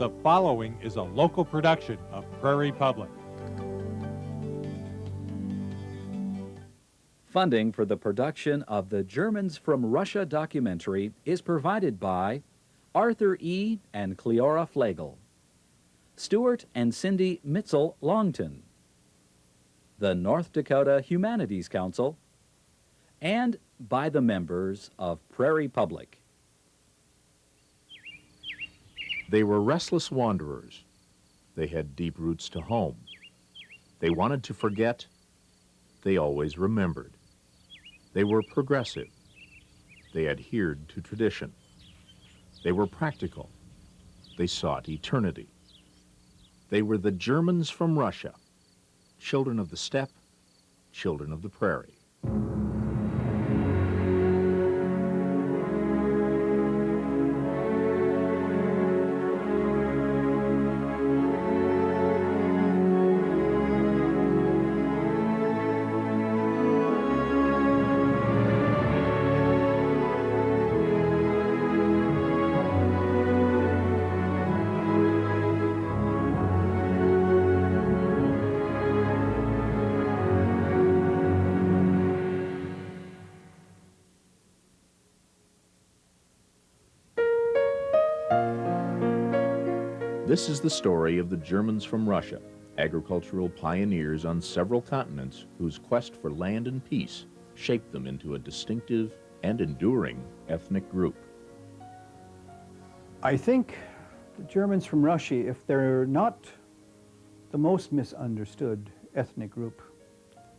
The following is a local production of Prairie Public. Funding for the production of the Germans from Russia documentary is provided by Arthur E. and Cleora Flegel, Stuart and Cindy Mitzel-Longton, the North Dakota Humanities Council, and by the members of Prairie Public. They were restless wanderers. They had deep roots to home. They wanted to forget. They always remembered. They were progressive. They adhered to tradition. They were practical. They sought eternity. They were the Germans from Russia, children of the steppe, children of the prairie. This is the story of the Germans from Russia, agricultural pioneers on several continents whose quest for land and peace shaped them into a distinctive and enduring ethnic group. I think the Germans from Russia, if they're not the most misunderstood ethnic group,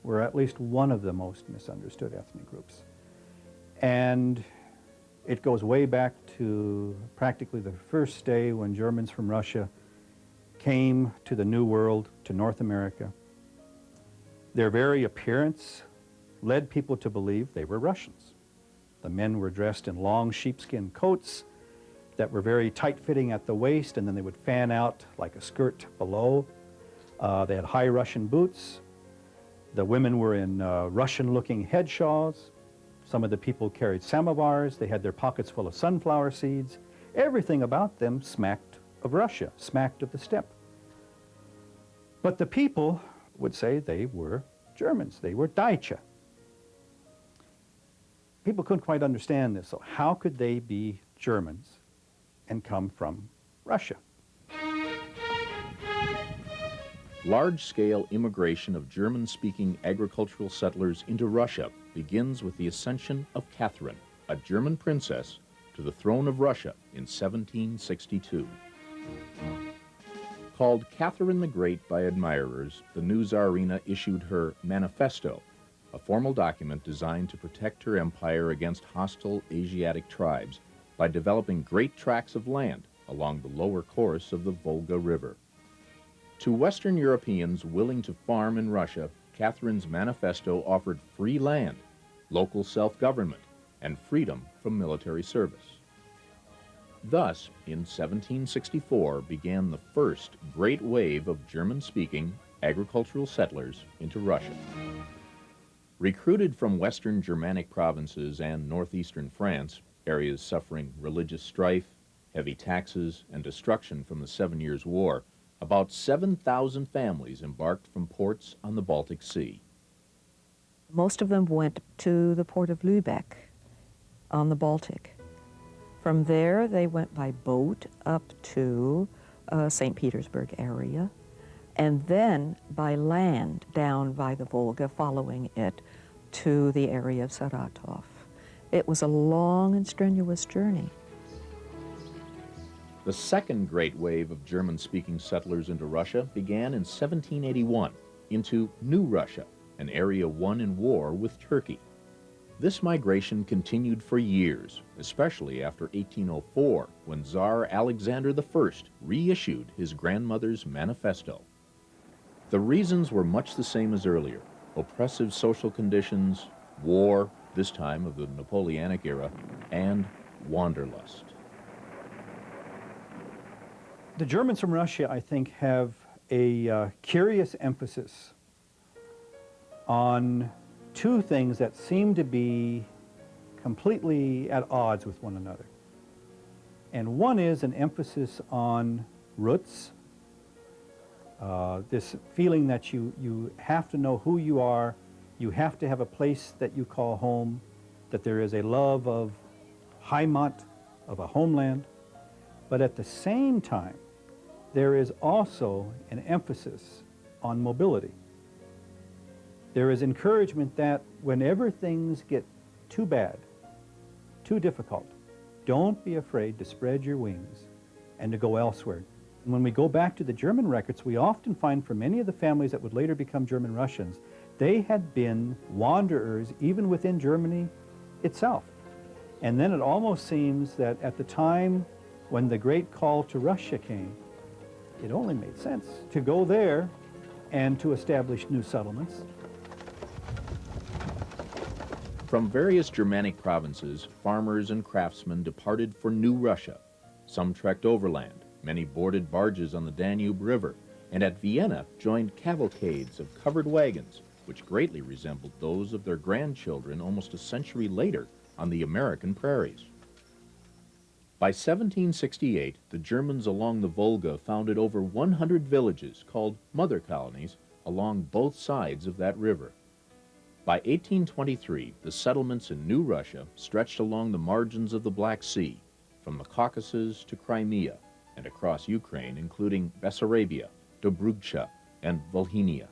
were at least one of the most misunderstood ethnic groups. And it goes way back to practically the first day when Germans from Russia came to the New World, to North America. Their very appearance led people to believe they were Russians. The men were dressed in long sheepskin coats that were very tight-fitting at the waist, and then they would fan out like a skirt below. They had high Russian boots. The women were in Russian-looking head shawls. Some of the people carried samovars. They had their pockets full of sunflower seeds. Everything about them smacked of Russia, smacked of the steppe. But the people would say they were Germans. They were Deutsche. People couldn't quite understand this. So how could they be Germans and come from Russia? Large-scale immigration of German-speaking agricultural settlers into Russia begins with the ascension of Catherine, a German princess, to the throne of Russia in 1762. Called Catherine the Great by admirers, the new Tsarina issued her Manifesto, a formal document designed to protect her empire against hostile Asiatic tribes by developing great tracts of land along the lower course of the Volga River. To Western Europeans willing to farm in Russia, Catherine's manifesto offered free land, local self-government, and freedom from military service. Thus, in 1764 began the first great wave of German-speaking agricultural settlers into Russia. Recruited from Western Germanic provinces and northeastern France, areas suffering religious strife, heavy taxes, and destruction from the 7 Years' War, about 7,000 families embarked from ports on the Baltic Sea. Most of them went to the port of Lübeck on the Baltic. From there, they went by boat up to St. Petersburg area, and then by land down by the Volga, following it to the area of Saratov. It was a long and strenuous journey. The second great wave of German-speaking settlers into Russia began in 1781 into New Russia, an area won in war with Turkey. This migration continued for years, especially after 1804, when Tsar Alexander I reissued his grandmother's manifesto. The reasons were much the same as earlier: oppressive social conditions, war, this time of the Napoleonic era, and wanderlust. The Germans from Russia, I think, have a curious emphasis on two things that seem to be completely at odds with one another. And one is an emphasis on roots, this feeling that you have to know who you are, you have to have a place that you call home, that there is a love of Heimat, of a homeland, but at the same time, there is also an emphasis on mobility. There is encouragement that whenever things get too bad, too difficult, don't be afraid to spread your wings and to go elsewhere. And when we go back to the German records, we often find for many of the families that would later become German Russians, they had been wanderers even within Germany itself. And then it almost seems that at the time when the great call to Russia came, it only made sense to go there and to establish new settlements. From various Germanic provinces, farmers and craftsmen departed for New Russia. Some trekked overland, many boarded barges on the Danube River, and at Vienna joined cavalcades of covered wagons, which greatly resembled those of their grandchildren almost a century later on the American prairies. By 1768, the Germans along the Volga founded over 100 villages called mother colonies along both sides of that river. By 1823, the settlements in New Russia stretched along the margins of the Black Sea, from the Caucasus to Crimea, and across Ukraine, including Bessarabia, Dobrudja, and Volhynia.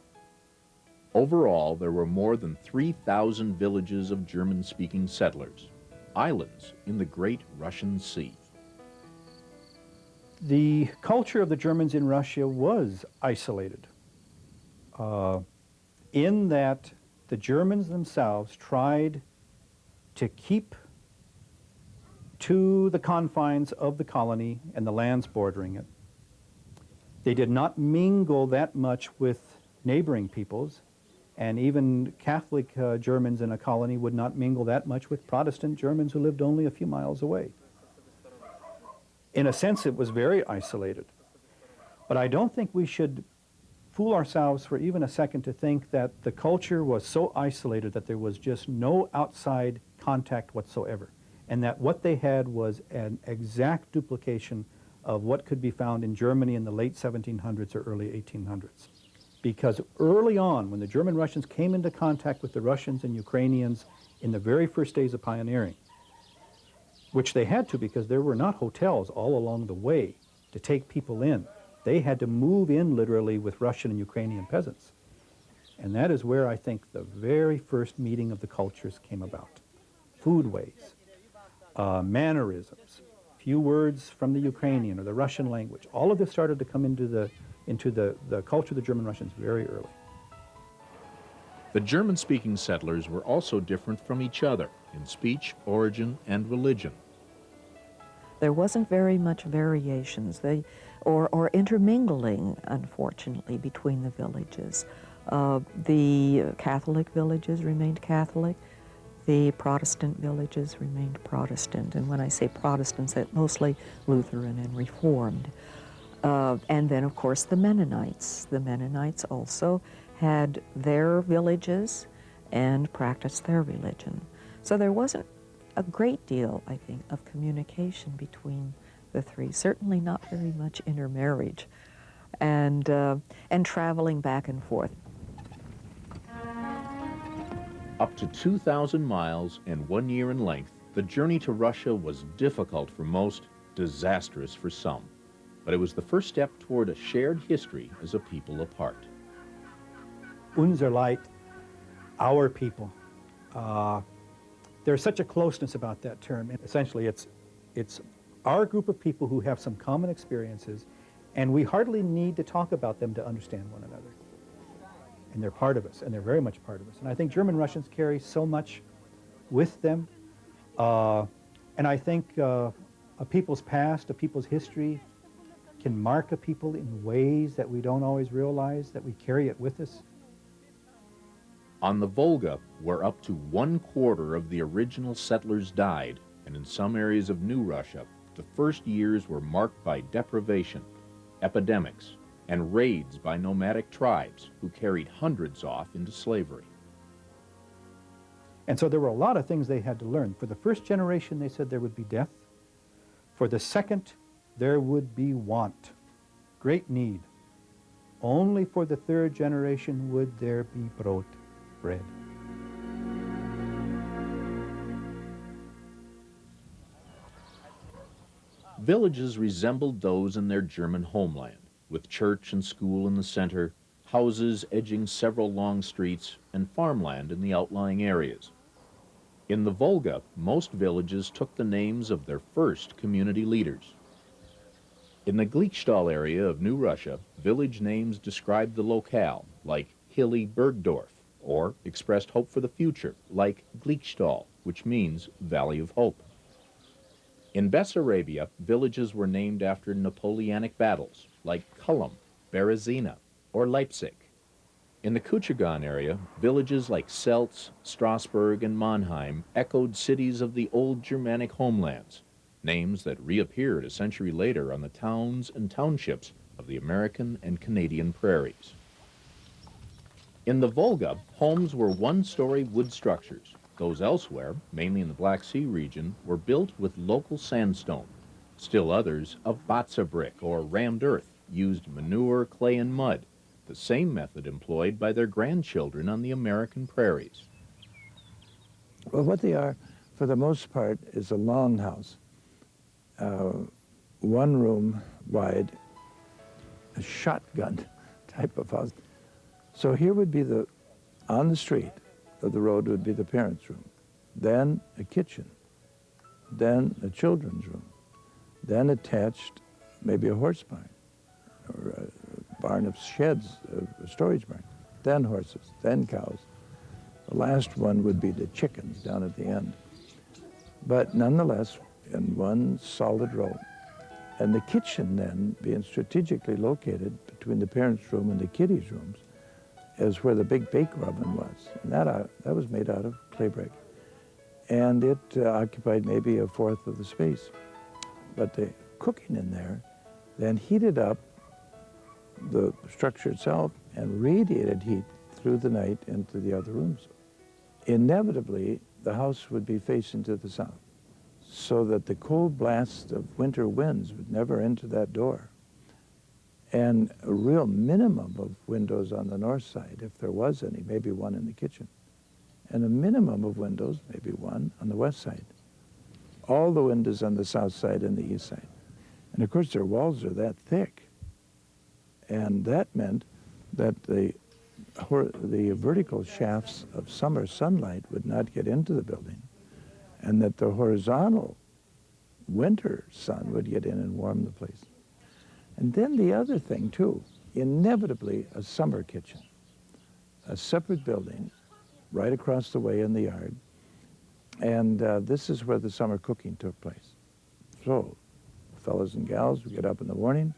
Overall, there were more than 3,000 villages of German-speaking settlers, islands in the great Russian Sea. The culture of the Germans in Russia was isolated, in that the Germans themselves tried to keep to the confines of the colony and the lands bordering it. They did not mingle that much with neighboring peoples, and even Catholic Germans in a colony would not mingle that much with Protestant Germans who lived only a few miles away. In a sense, it was very isolated. But I don't think we should fool ourselves for even a second to think that the culture was so isolated that there was just no outside contact whatsoever, and that what they had was an exact duplication of what could be found in Germany in the late 1700s or early 1800s. Because early on, when the German Russians came into contact with the Russians and Ukrainians in the very first days of pioneering, which they had to because there were not hotels all along the way to take people in. They had to move in literally with Russian and Ukrainian peasants. And that is where I think the very first meeting of the cultures came about. Foodways, mannerisms, few words from the Ukrainian or the Russian language. All of this started to come into the culture of the German Russians very early. The German-speaking settlers were also different from each other in speech, origin, and religion. There wasn't very much variations or intermingling, unfortunately, between the villages. The Catholic villages remained Catholic. The Protestant villages remained Protestant. And when I say Protestants, that's mostly Lutheran and Reformed. And then, of course, the Mennonites. The Mennonites also had their villages and practiced their religion. So there wasn't a great deal, I think, of communication between the three. Certainly not very much intermarriage and traveling back and forth. Up to 2,000 miles and 1 year in length, the journey to Russia was difficult for most, disastrous for some. But it was the first step toward a shared history as a people apart. Unser Leid, our people. There's such a closeness about that term. And essentially, it's our group of people who have some common experiences, and we hardly need to talk about them to understand one another. And they're part of us, and they're very much part of us. And I think German Russians carry so much with them. And I think a people's past, a people's history, can mark a people in ways that we don't always realize, that we carry it with us. On the Volga, where up to 1/4 of the original settlers died, and in some areas of New Russia, the first years were marked by deprivation, epidemics, and raids by nomadic tribes who carried hundreds off into slavery. And so there were a lot of things they had to learn. For the first generation, they said there would be death. For the second, there would be want. great need. Only for the third generation would there be brot, bread. Villages resembled those in their German homeland, with church and school in the center, houses edging several long streets, and farmland in the outlying areas. In the Volga, most villages took the names of their first community leaders. In the Gleichstall area of New Russia, village names described the locale, like Hilly Bergdorf, or expressed hope for the future, like Gleichstall, which means Valley of Hope. In Bessarabia, villages were named after Napoleonic battles, like Kullum, Berezina, or Leipzig. In the Kuchagan area, villages like Seltz, Strasbourg, and Mannheim echoed cities of the old Germanic homelands, names that reappeared a century later on the towns and townships of the American and Canadian prairies. In the Volga, homes were one-story wood structures. Those elsewhere, mainly in the Black Sea region, were built with local sandstone. Still others of batza brick or rammed earth, used manure, clay, and mud, the same method employed by their grandchildren on the American prairies. Well, what they are, for the most part, is a longhouse. One room wide, a shotgun type of house. So here would be on the street of the road would be the parents' room, then a kitchen, then a children's room, then attached maybe a horse barn, or a barn of sheds, a storage barn, then horses, then cows. The last one would be the chickens down at the end. But nonetheless, in one solid row. And the kitchen then, being strategically located between the parents' room and the kiddies' rooms, is where the big bake oven was. And that was made out of clay brick. And it occupied maybe a fourth of the space. But the cooking in there then heated up the structure itself and radiated heat through the night into the other rooms. Inevitably, the house would be facing to the south, so that the cold blast of winter winds would never enter that door. And a real minimum of windows on the north side, if there was any, maybe one in the kitchen. And a minimum of windows, maybe one, on the west side. All the windows on the south side and the east side. And of course their walls are that thick. And that meant that the vertical shafts of summer sunlight would not get into the building, and that the horizontal winter sun would get in and warm the place. And then the other thing too, inevitably a summer kitchen, a separate building right across the way in the yard, and this is where the summer cooking took place. So fellas and gals would get up in the morning,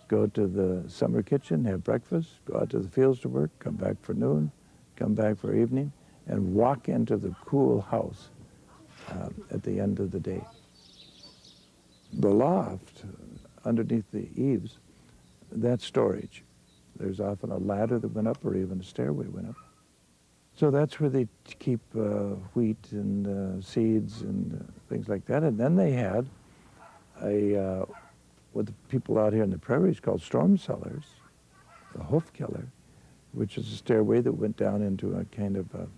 go to the summer kitchen, have breakfast, go out to the fields to work, come back for noon, come back for evening, and walk into the cool house at the end of the day. The loft, underneath the eaves, that's storage. There's often a ladder that went up or even a stairway went up. So that's where they keep wheat and seeds and things like that. And then they had what the people out here in the prairies call storm cellars, a Hofkeller, which is a stairway that went down into a kind of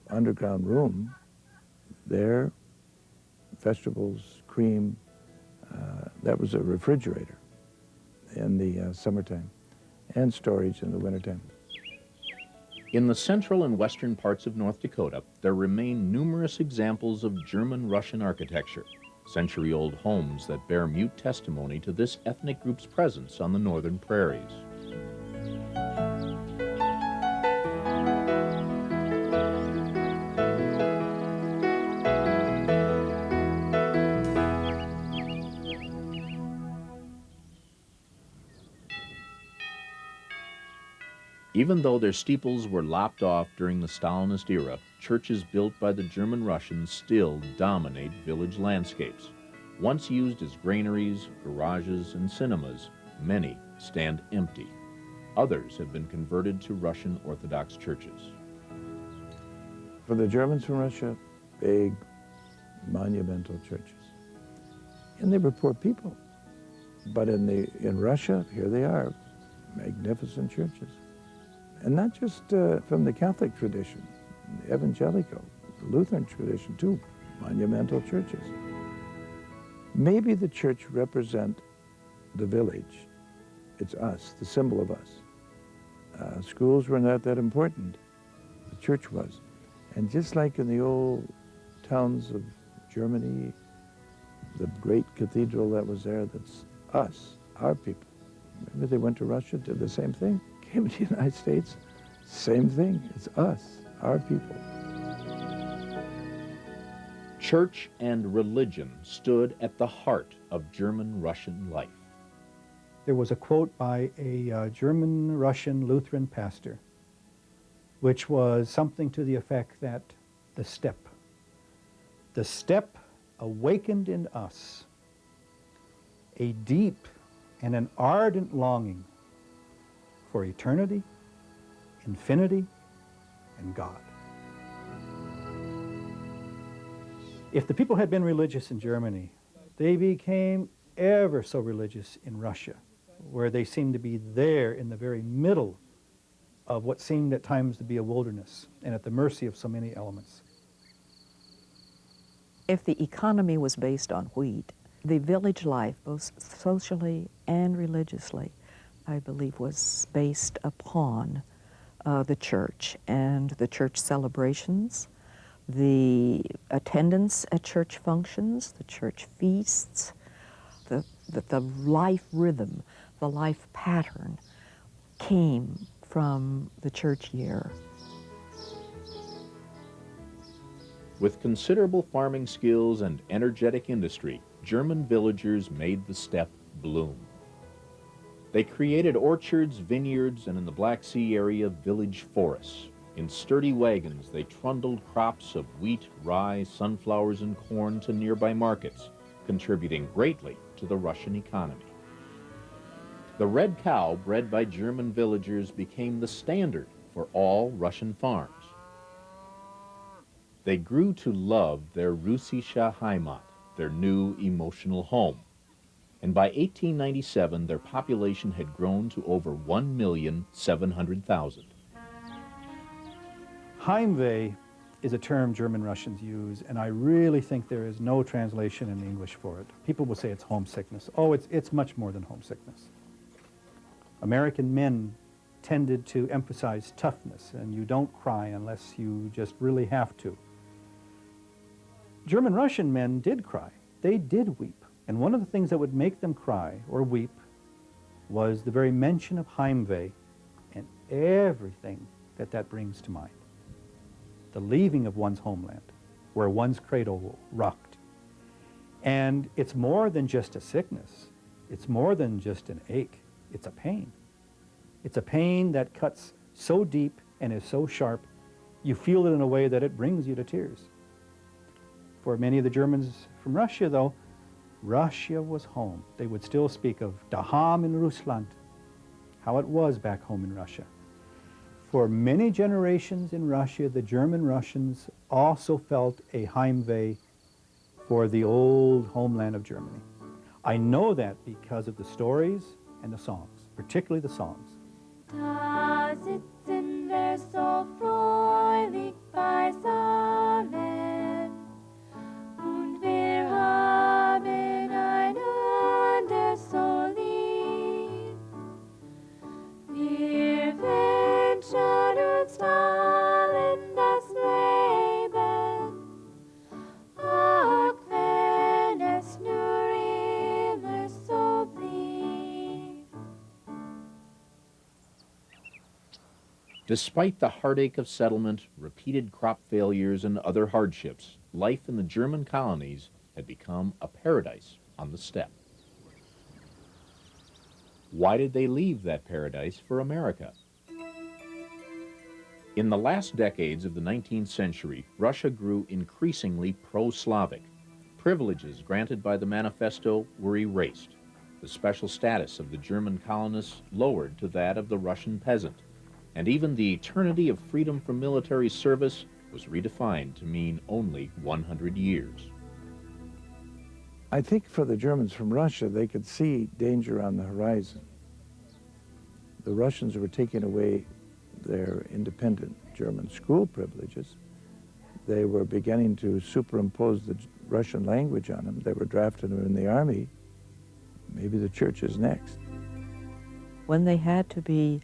underground room. There, vegetables, cream, that was a refrigerator in the summertime, and storage in the wintertime. In the central and western parts of North Dakota, there remain numerous examples of German-Russian architecture, century-old homes that bear mute testimony to this ethnic group's presence on the northern prairies. Even though their steeples were lopped off during the Stalinist era, churches built by the German Russians still dominate village landscapes. Once used as granaries, garages, and cinemas, many stand empty. Others have been converted to Russian Orthodox churches. For the Germans from Russia, big, monumental churches. And they were poor people. But in Russia, here they are, magnificent churches. And not just from the Catholic tradition, the evangelical, the Lutheran tradition too, monumental churches. Maybe the church represent the village. It's us, the symbol of us. Schools were not that important. The church was. And just like in the old towns of Germany, the great cathedral that was there, that's us, our people. Maybe they went to Russia, did the same thing. Came to the United States, same thing. It's us, our people. Church and religion stood at the heart of German-Russian life. There was a quote by a German-Russian Lutheran pastor, which was something to the effect that the steppe awakened in us a deep and an ardent longing for eternity, infinity, and God. If the people had been religious in Germany, they became ever so religious in Russia, where they seemed to be there in the very middle of what seemed at times to be a wilderness and at the mercy of so many elements. If the economy was based on wheat, the village life, both socially and religiously, I believe was based upon the church and the church celebrations, the attendance at church functions, the church feasts, the life rhythm, the life pattern came from the church year. With considerable farming skills and energetic industry, German villagers made the steppe bloom. They created orchards, vineyards, and in the Black Sea area, village forests. In sturdy wagons, they trundled crops of wheat, rye, sunflowers, and corn to nearby markets, contributing greatly to the Russian economy. The red cow bred by German villagers became the standard for all Russian farms. They grew to love their Russische Heimat, their new emotional home. And by 1897, their population had grown to over 1,700,000. Heimweh is a term German Russians use, and I really think there is no translation in English for it. People will say it's homesickness. Oh, it's much more than homesickness. American men tended to emphasize toughness, and you don't cry unless you just really have to. German Russian men did cry. They did weep. And one of the things that would make them cry or weep was the very mention of Heimweh and everything that brings to mind. The leaving of one's homeland, where one's cradle rocked. And it's more than just a sickness. It's more than just an ache. It's a pain. It's a pain that cuts so deep and is so sharp, you feel it in a way that it brings you to tears. For many of the Germans from Russia, though, Russia was home. They would still speak of Daham in Russland, how it was back home in Russia. For many generations in Russia, the German Russians also felt a Heimweh for the old homeland of Germany. I know that because of the stories and the songs, particularly the songs. Da sitzen wir so freudig beisammen, und wir haben einander so lieb. Wir wünschen uns allen das Leben, ach, wenn es nur immer so blieb. Despite the heartache of settlement, repeated crop failures, and other hardships, life in the German colonies had become a paradise on the steppe. Why did they leave that paradise for America? In the last decades of the 19th century, Russia grew increasingly pro-Slavic. Privileges granted by the manifesto were erased. The special status of the German colonists lowered to that of the Russian peasant. And even the eternity of freedom from military service was redefined to mean only 100 years. I think for the Germans from Russia, they could see danger on the horizon. The Russians were taking away their independent German school privileges. They were beginning to superimpose the Russian language on them. They were drafting them in the army. Maybe the church is next. When they had to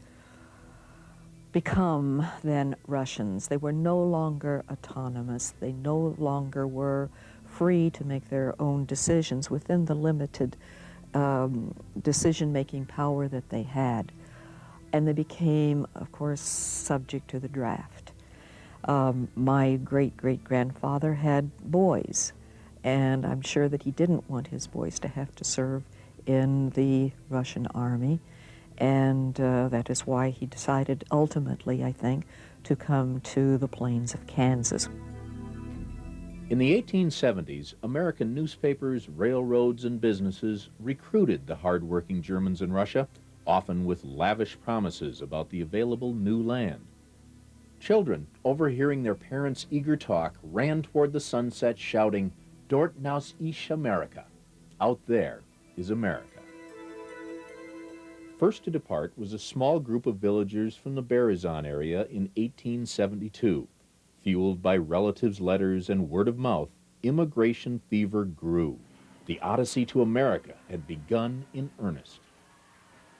become then Russians, they were no longer autonomous. They no longer were free to make their own decisions within the limited decision-making power that they had. And they became, of course, subject to the draft. My great-great-grandfather had boys, and I'm sure that he didn't want his boys to have to serve in the Russian army, and that is why he decided ultimately, I think, to come to the plains of Kansas. In the 1870s, American newspapers, railroads, and businesses recruited the hard-working Germans in Russia, often with lavish promises about the available new land. Children, overhearing their parents' eager talk, ran toward the sunset shouting, "Dort naus ist Amerika." Out there is America. First to depart was a small group of villagers from the Berezan area in 1872. Fueled by relatives' letters and word of mouth, immigration fever grew. The odyssey to America had begun in earnest.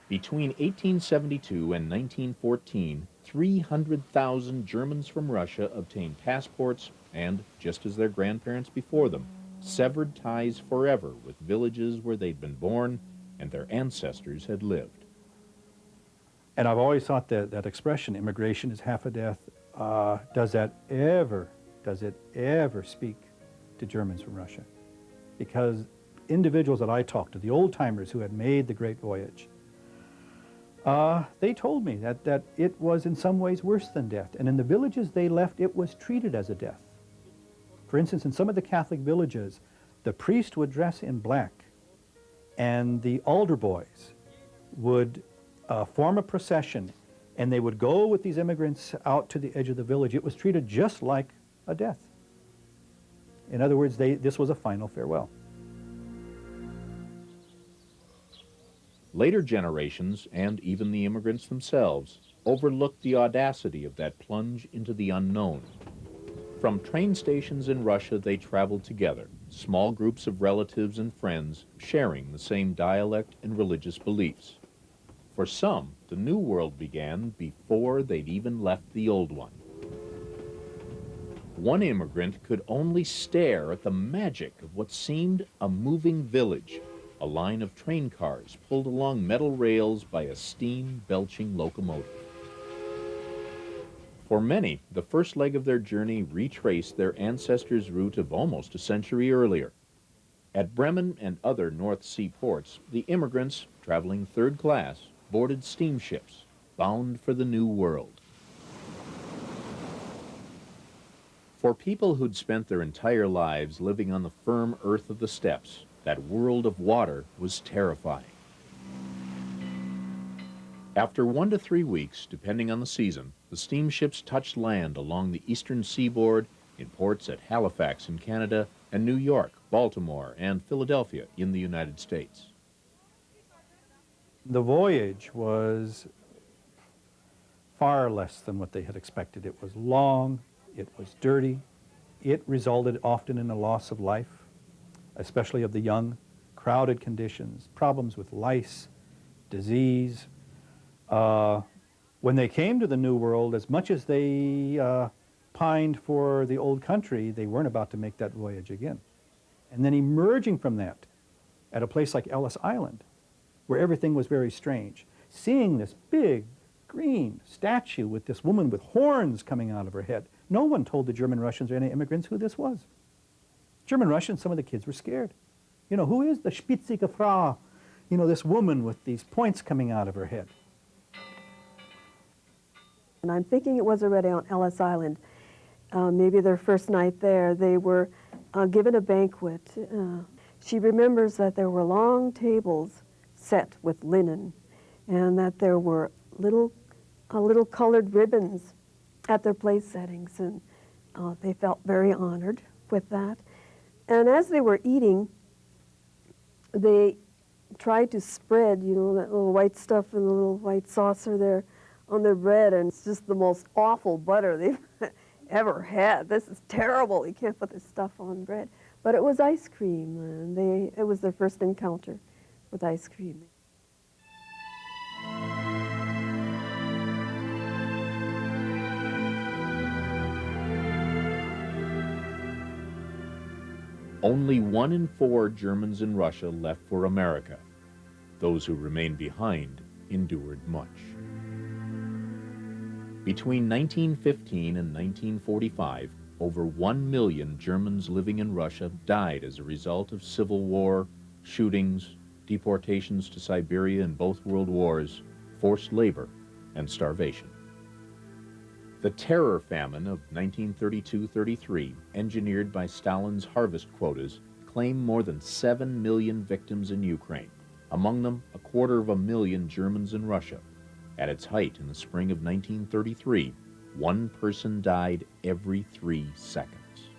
Between 1872 and 1914, 300,000 Germans from Russia obtained passports and, just as their grandparents before them, severed ties forever with villages where they'd been born and their ancestors had lived. And I've always thought that that expression, immigration is half a death, does it ever speak to Germans from Russia? Because individuals that I talked to, the old-timers who had made the Great Voyage, they told me that it was in some ways worse than death. And in the villages they left, it was treated as a death. For instance, in some of the Catholic villages, the priest would dress in black, and the altar boys would form a procession, and they would go with these immigrants out to the edge of the village. It was treated just like a death. In other words, this was a final farewell. Later generations, and even the immigrants themselves, overlooked the audacity of that plunge into the unknown. From train stations in Russia, they traveled together, small groups of relatives and friends sharing the same dialect and religious beliefs. For some, the new world began before they'd even left the old one. One immigrant could only stare at the magic of what seemed a moving village, a line of train cars pulled along metal rails by a steam-belching locomotive. For many, the first leg of their journey retraced their ancestors' route of almost a century earlier. At Bremen and other North Sea ports, the immigrants, traveling third class, boarded steamships bound for the New World. For people who'd spent their entire lives living on the firm earth of the steppes, that world of water was terrifying. After 1 to 3 weeks, depending on the season, the steamships touched land along the eastern seaboard in ports at Halifax in Canada and New York, Baltimore, and Philadelphia in the United States. The voyage was far less than what they had expected. It was long, it was dirty, it resulted often in a loss of life, especially of the young, crowded conditions, problems with lice, disease. When they came to the New World, as much as they pined for the old country, they weren't about to make that voyage again. And then emerging from that at a place like Ellis Island, where everything was very strange, seeing this big green statue with this woman with horns coming out of her head. No one told the German Russians or any immigrants who this was. German Russians, some of the kids were scared. You know, who is the Spitzige Frau? You know, this woman with these points coming out of her head. And I'm thinking it was already on Ellis Island. Maybe their first night there, they were given a banquet. She remembers that there were long tables set with linen, and that there were little colored ribbons at their place settings, and they felt very honored with that. And as they were eating, they tried to spread, you know, that little white stuff in the little white saucer there on their bread, and it's just the most awful butter they've ever had. This is terrible. You can't put this stuff on bread. But it was ice cream, and it was their first encounter with ice cream. Only 1 in 4 Germans in Russia left for America. Those who remained behind endured much. Between 1915 and 1945, over 1 million Germans living in Russia died as a result of civil war, shootings, deportations to Siberia in both world wars, forced labor, and starvation. The terror famine of 1932-33, engineered by Stalin's harvest quotas, claimed more than 7 million victims in Ukraine, among them 250,000 Germans in Russia. At its height in the spring of 1933, 1 person died every 3 seconds.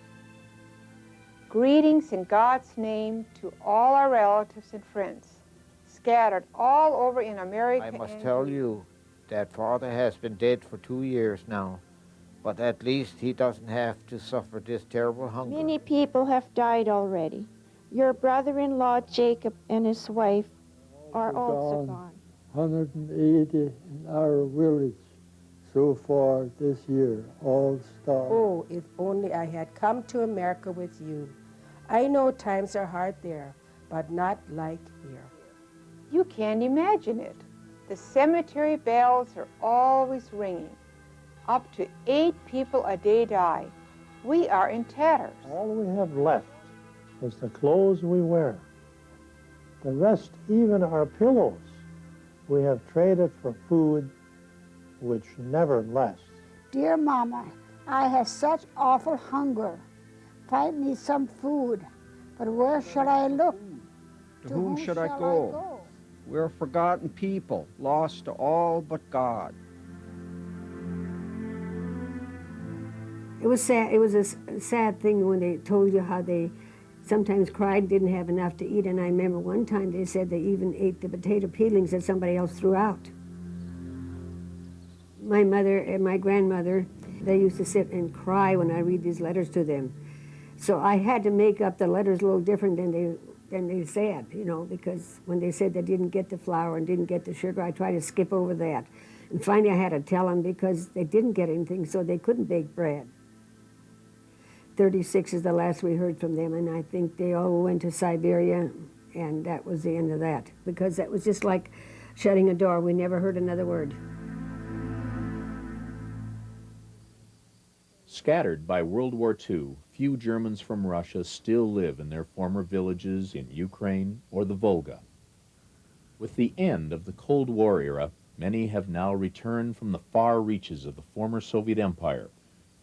Greetings in God's name to all our relatives and friends, scattered all over in America. I must tell you that Father has been dead for 2 years now, but at least he doesn't have to suffer this terrible hunger. Many people have died already. Your brother-in-law Jacob and his wife are also gone. 180 in our village so far this year, all starved. Oh, if only I had come to America with you. I know times are hard there, but not like here. You can't imagine it. The cemetery bells are always ringing. Up to 8 people a day die. We are in tatters. All we have left is the clothes we wear. The rest, even our pillows, we have traded for food which never lasts. Dear Mama, I have such awful hunger. Find me some food, but where shall I look? To whom should I go? We're forgotten people, lost to all but God. It was sad. It was a sad thing when they told you how they sometimes cried, didn't have enough to eat. And I remember one time they said they even ate the potato peelings that somebody else threw out. My mother and my grandmother, they used to sit and cry when I read these letters to them. So I had to make up the letters a little different than they said, you know, because when they said they didn't get the flour and didn't get the sugar, I tried to skip over that. And finally I had to tell them because they didn't get anything, so they couldn't bake bread. 36 is the last we heard from them, and I think they all went to Siberia, and that was the end of that, because that was just like shutting a door. We never heard another word. Scattered by World War II, few Germans from Russia still live in their former villages in Ukraine or the Volga. With the end of the Cold War era, many have now returned from the far reaches of the former Soviet Empire,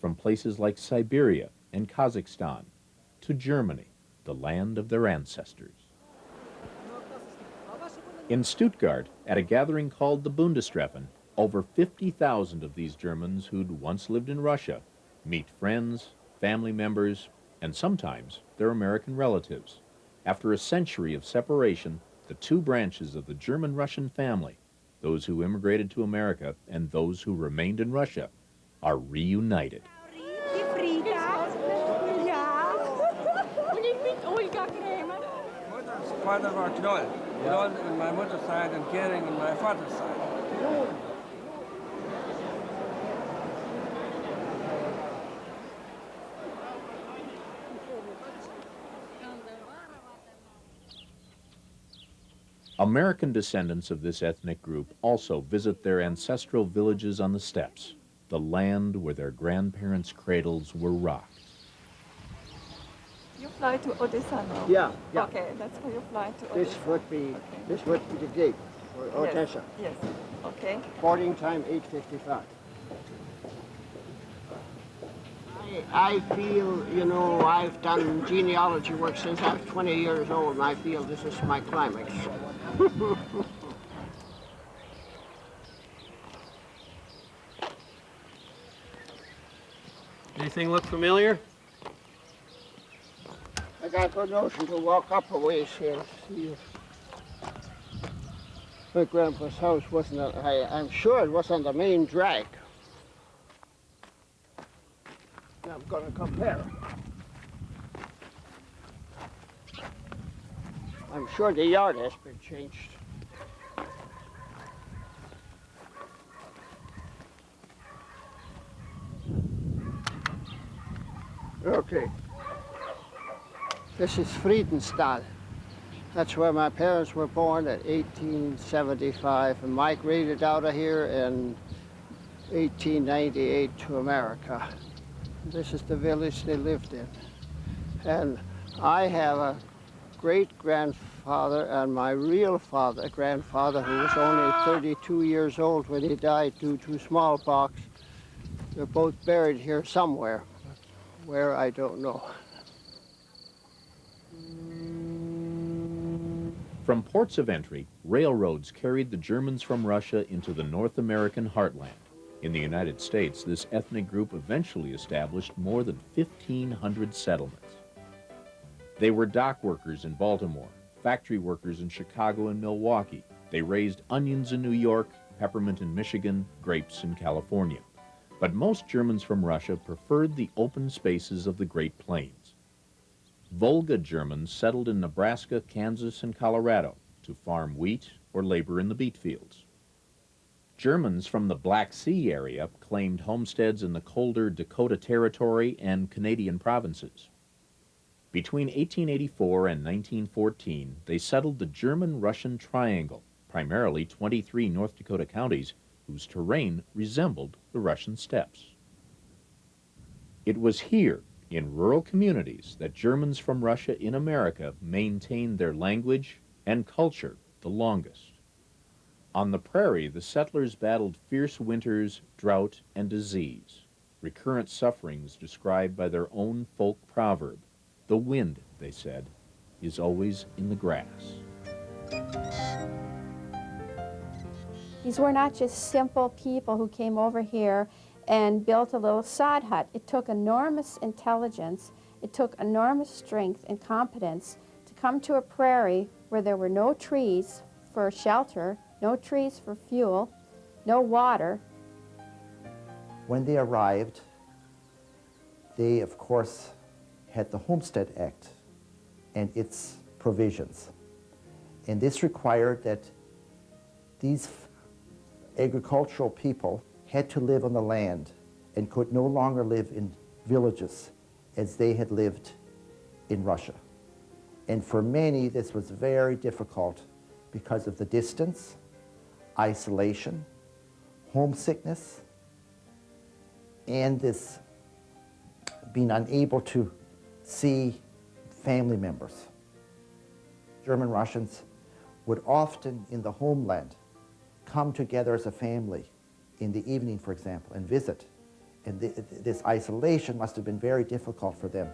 from places like Siberia and Kazakhstan, to Germany, the land of their ancestors. In Stuttgart, at a gathering called the Bundestreffen, over 50,000 of these Germans who'd once lived in Russia meet friends, family members, and sometimes their American relatives. After a century of separation, the 2 branches of the German-Russian family, those who immigrated to America and those who remained in Russia, are reunited. Father war Knoll. Knoll on my mother's side and Gering on my father's side. American descendants of this ethnic group also visit their ancestral villages on the steppes, the land where their grandparents' cradles were rocked. You fly to Odessa now? Yeah. Okay, that's where you fly to Odessa. This would be the gate for Odessa. Yes. Okay. Boarding time 8:55. I feel, you know, I've done genealogy work since I was 20 years old, and I feel this is my climax. Anything look familiar? I got a good notion to walk up a ways here and see if my grandpa's house wasn't, I'm sure it was on the main drag. I'm going to compare. I'm sure the yard has been changed. Okay. This is Friedenstal. That's where my parents were born at 1875 and migrated out of here in 1898 to America. This is the village they lived in. And I have a great-grandfather and my real grandfather, who was only 32 years old when he died due to smallpox. They're both buried here somewhere. Where, I don't know. From ports of entry, railroads carried the Germans from Russia into the North American heartland. In the United States, this ethnic group eventually established more than 1,500 settlements. They were dock workers in Baltimore, factory workers in Chicago and Milwaukee. They raised onions in New York, peppermint in Michigan, grapes in California. But most Germans from Russia preferred the open spaces of the Great Plains. Volga Germans settled in Nebraska, Kansas, and Colorado to farm wheat or labor in the beet fields. Germans from the Black Sea area claimed homesteads in the colder Dakota Territory and Canadian provinces. Between 1884 and 1914, they settled the German-Russian Triangle, primarily 23 North Dakota counties, whose terrain resembled the Russian steppes. It was here, in rural communities, that Germans from Russia in America maintained their language and culture the longest. On the prairie, the settlers battled fierce winters, drought, and disease, recurrent sufferings described by their own folk proverb. The wind, they said, is always in the grass. These were not just simple people who came over here and built a little sod hut. It took enormous intelligence, it took enormous strength and competence to come to a prairie where there were no trees for shelter, no trees for fuel, no water. When they arrived, they, of course, had the Homestead Act and its provisions. And this required that these agricultural people had to live on the land and could no longer live in villages as they had lived in Russia. And for many, this was very difficult because of the distance, isolation, homesickness, and this being unable to see family members. German Russians would often in the homeland come together as a family in the evening, for example, and visit. And this isolation must have been very difficult for them.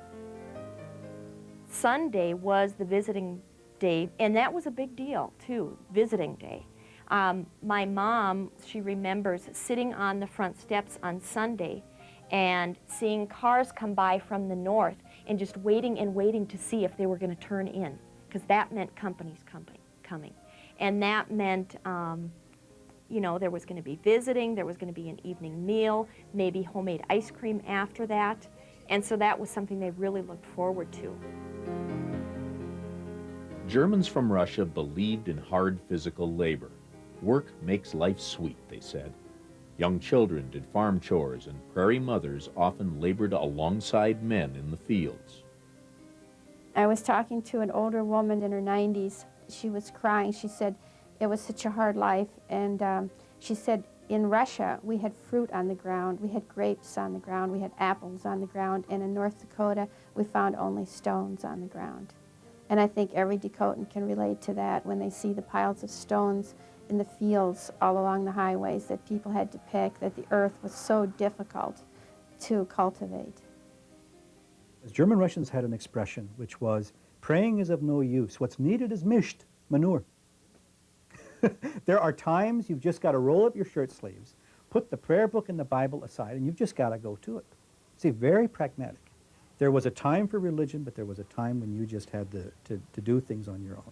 Sunday was the visiting day, and that was a big deal too, visiting day. My mom, she remembers sitting on the front steps on Sunday and seeing cars come by from the north and just waiting and waiting to see if they were going to turn in, because that meant companies coming. And that meant, you know, there was going to be visiting, there was going to be an evening meal, maybe homemade ice cream after that. And so that was something they really looked forward to. Germans from Russia believed in hard physical labor. Work makes life sweet, they said. Young children did farm chores, and prairie mothers often labored alongside men in the fields. I was talking to an older woman in her 90s. She was crying. She said it was such a hard life. And she said, in Russia, we had fruit on the ground, we had grapes on the ground, we had apples on the ground, and in North Dakota, we found only stones on the ground. And I think every Dakotan can relate to that when they see the piles of stones in the fields all along the highways that people had to pick, that the earth was so difficult to cultivate. German Russians had an expression which was, praying is of no use. What's needed is misht, manure. There are times you've just got to roll up your shirt sleeves, put the prayer book and the Bible aside, and you've just got to go to it. See, very pragmatic. There was a time for religion, but there was a time when you just had to do things on your own.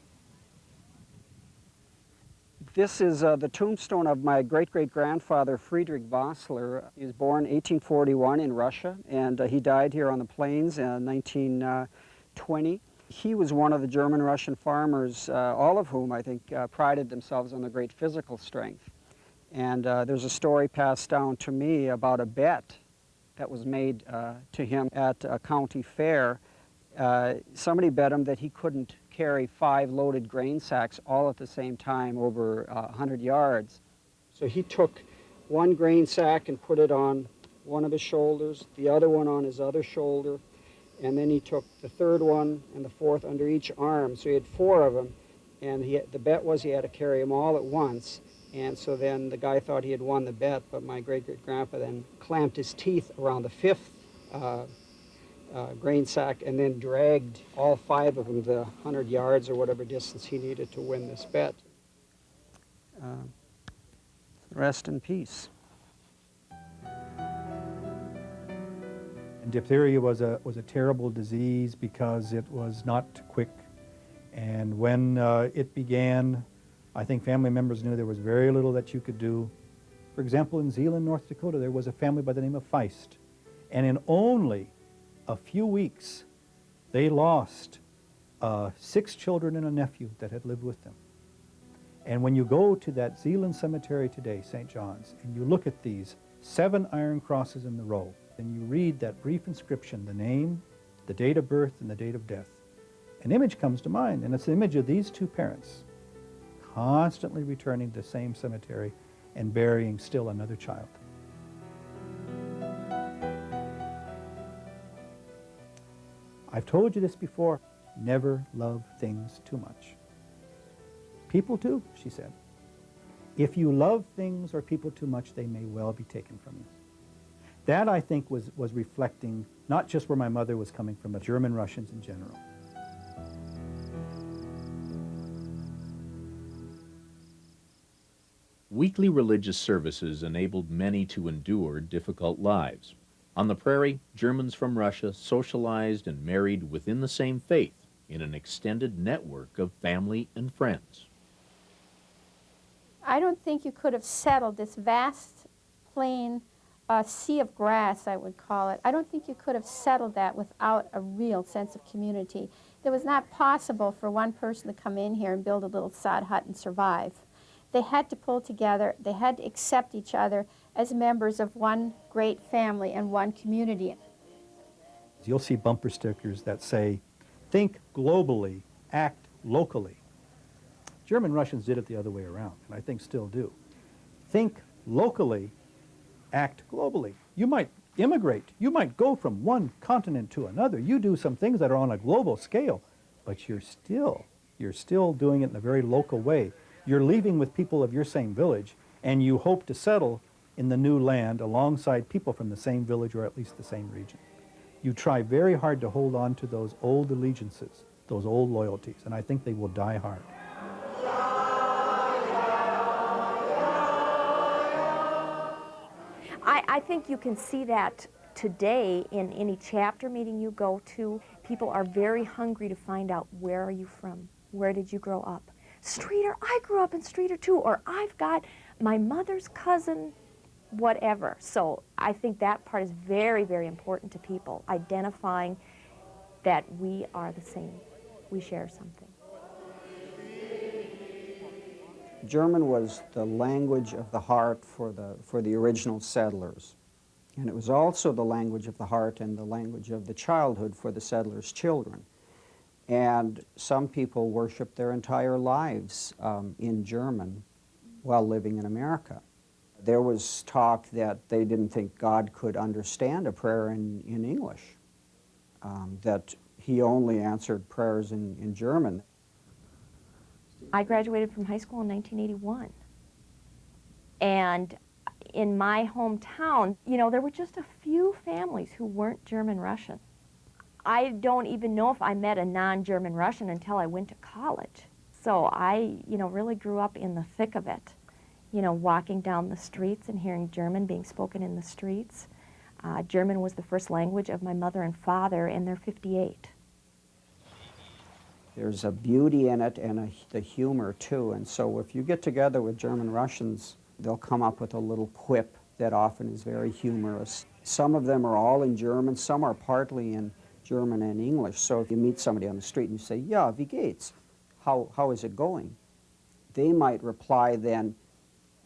This is the tombstone of my great-great-grandfather, Friedrich Vossler. He was born 1841 in Russia, and he died here on the plains in 1920. He was one of the German-Russian farmers, all of whom, I think, prided themselves on their great physical strength. And there's a story passed down to me about a bet that was made to him at a county fair. Somebody bet him that he couldn't carry 5 loaded grain sacks all at the same time over 100 yards. So he took one grain sack and put it on one of his shoulders, the other one on his other shoulder, and then he took the third one and the fourth under each arm. So he had 4 of them, and the bet was he had to carry them all at once. And so then the guy thought he had won the bet, but my great-great-grandpa then clamped his teeth around the 5th grain sack and then dragged all 5 of them the 100 yards or whatever distance he needed to win this bet. Rest in peace. And diphtheria was a terrible disease because it was not quick. And when it began, I think family members knew there was very little that you could do. For example, in Zeeland, North Dakota, there was a family by the name of Feist. And in only a few weeks, they lost 6 children and a nephew that had lived with them. And when you go to that Zeeland cemetery today, St. John's, and you look at these 7 iron crosses in the row, and you read that brief inscription, the name, the date of birth, and the date of death, an image comes to mind, and it's the image of these 2 parents constantly returning to the same cemetery and burying still another child. I've told you this before, never love things too much. People too, she said. If you love things or people too much, they may well be taken from you. That, I think, was reflecting not just where my mother was coming from, but German Russians in general. Weekly religious services enabled many to endure difficult lives. On the prairie, Germans from Russia socialized and married within the same faith in an extended network of family and friends. I don't think you could have settled this vast, plain sea of grass, I would call it. I don't think you could have settled that without a real sense of community. It was not possible for one person to come in here and build a little sod hut and survive. They had to pull together. They had to accept each other as members of one great family and one community. You'll see bumper stickers that say, think globally, act locally. German Russians did it the other way around, and I think still do. Think locally, act globally. You might immigrate. You might go from one continent to another. You do some things that are on a global scale, but you're still doing it in a very local way. You're leaving with people of your same village, and you hope to settle in the new land alongside people from the same village or at least the same region. You try very hard to hold on to those old allegiances, those old loyalties, and I think they will die hard. I think you can see that today in any chapter meeting you go to. People are very hungry to find out, where are you from? Where did you grow up? Streeter, I grew up in Streeter too, or I've got my mother's cousin, whatever. So I think that part is very, very important to people, identifying that we are the same. We share something. German was the language of the heart for the original settlers. And it was also the language of the heart and the language of the childhood for the settlers' children. And some people worshiped their entire lives in German while living in America. There was talk that they didn't think God could understand a prayer in English, that he only answered prayers in German. I graduated from high school in 1981. And in my hometown, you know, there were just a few families who weren't German Russian. I don't even know if I met a non-German Russian until I went to college. So I, really grew up in the thick of it. Walking down the streets and hearing German being spoken in the streets. German was the first language of my mother and father, and they're 58. There's a beauty in it and the humor too. And so if you get together with German Russians, they'll come up with a little quip that often is very humorous. Some of them are all in German, some are partly in German and English. So if you meet somebody on the street and you say, "Ja, wie geht's?" How is it going? They might reply then